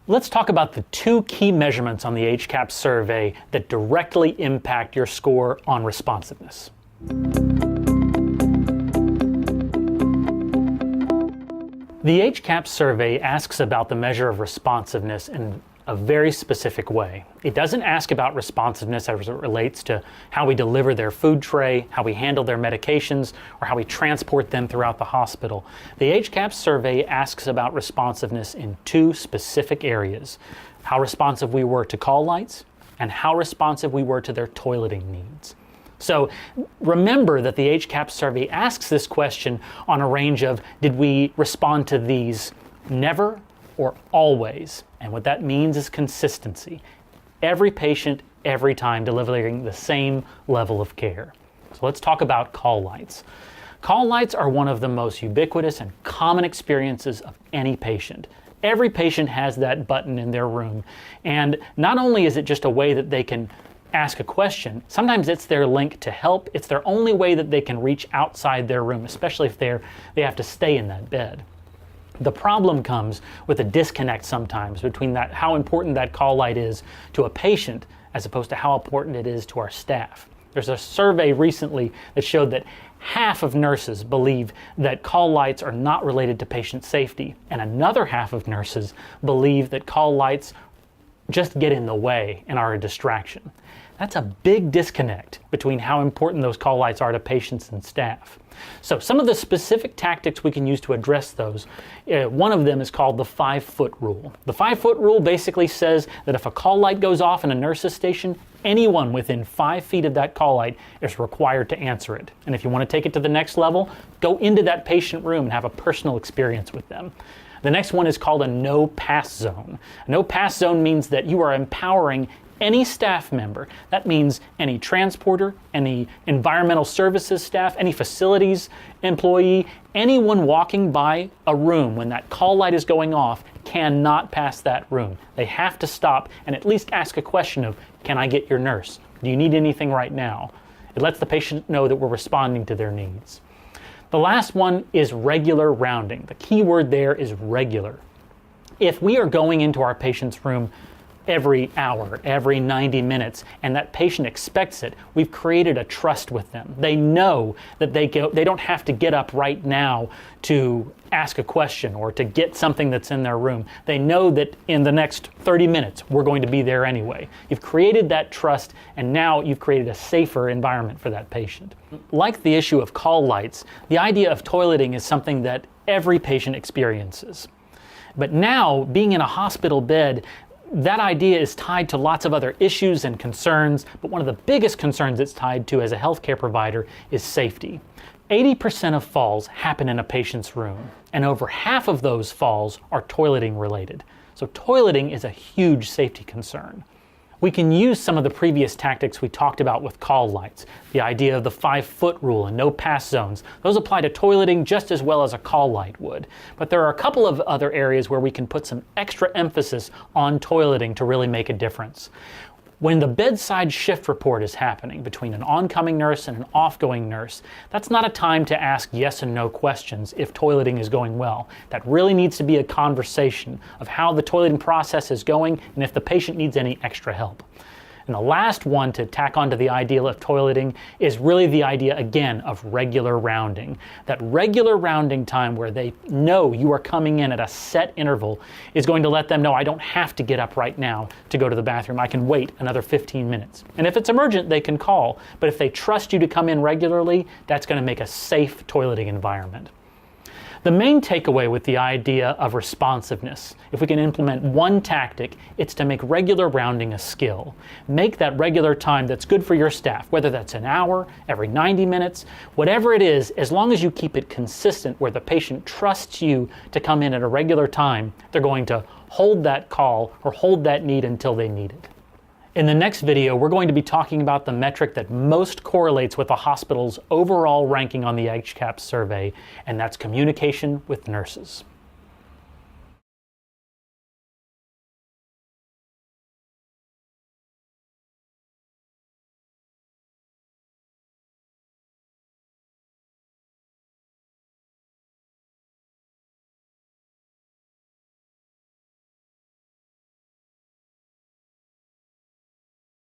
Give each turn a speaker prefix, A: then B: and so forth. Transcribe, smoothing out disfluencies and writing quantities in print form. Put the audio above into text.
A: Let's talk about the two key measurements on the HCAHPS survey that directly impact your score on responsiveness. The HCAHPS survey asks about the measure of responsiveness in a very specific way. It doesn't ask about responsiveness as it relates to how we deliver their food tray, how we handle their medications, or how we transport them throughout the hospital. The HCAHPS survey asks about responsiveness in two specific areas: how responsive we were to call lights and how responsive we were to their toileting needs. So remember that the HCAHPS survey asks this question on a range of, did we respond to these never or always? And what that means is consistency. Every patient, every time, delivering the same level of care. So let's talk about call lights. Call lights are one of the most ubiquitous and common experiences of any patient. Every patient has that button in their room. And not only is it just a way that they can ask a question, sometimes it's their link to help. It's their only way that they can reach outside their room, especially if they have to stay in that bed. The problem comes with a disconnect sometimes between that, how important that call light is to a patient as opposed to how important it is to our staff. There's a survey recently that showed that half of nurses believe that call lights are not related to patient safety, and another half of nurses believe that call lights just get in the way and are a distraction. That's a big disconnect between how important those call lights are to patients and staff. So some of the specific tactics we can use to address those, one of them is called the 5-foot rule. The 5-foot rule basically says that if a call light goes off in a nurse's station, anyone within 5 feet of that call light is required to answer it. And if you want to take it to the next level, go into that patient room and have a personal experience with them. The next one is called a no-pass zone. A no-pass zone means that you are empowering any staff member. That means any transporter, any environmental services staff, any facilities employee, anyone walking by a room when that call light is going off cannot pass that room. They have to stop and at least ask a question of, can I get your nurse? Do you need anything right now? It lets the patient know that we're responding to their needs. The last one is regular rounding. The key word there is regular. If we are going into our patient's room every hour, every 90 minutes, and that patient expects it, we've created a trust with them. They know that they don't have to get up right now to ask a question or to get something that's in their room. They know that in the next 30 minutes, we're going to be there anyway. You've created that trust, and now you've created a safer environment for that patient. Like the issue of call lights, the idea of toileting is something that every patient experiences. But now, being in a hospital bed, that idea is tied to lots of other issues and concerns, but one of the biggest concerns it's tied to as a healthcare provider is safety. 80% of falls happen in a patient's room, and over half of those falls are toileting related. So toileting is a huge safety concern. We can use some of the previous tactics we talked about with call lights, the idea of the 5-foot rule and no pass zones. Those apply to toileting just as well as a call light would. But there are a couple of other areas where we can put some extra emphasis on toileting to really make a difference. When the bedside shift report is happening between an oncoming nurse and an offgoing nurse, that's not a time to ask yes and no questions if toileting is going well. That really needs to be a conversation of how the toileting process is going and if the patient needs any extra help. And the last one to tack onto the idea of toileting is really the idea, again, of regular rounding. That regular rounding time where they know you are coming in at a set interval is going to let them know, I don't have to get up right now to go to the bathroom. I can wait another 15 minutes. And if it's emergent, they can call. But if they trust you to come in regularly, that's going to make a safe toileting environment. The main takeaway with the idea of responsiveness, if we can implement one tactic, it's to make regular rounding a skill. Make that regular time that's good for your staff, whether that's an hour, every 90 minutes, whatever it is, as long as you keep it consistent where the patient trusts you to come in at a regular time, they're going to hold that call or hold that need until they need it. In the next video, we're going to be talking about the metric that most correlates with the hospital's overall ranking on the HCAHPS survey, and that's communication with nurses.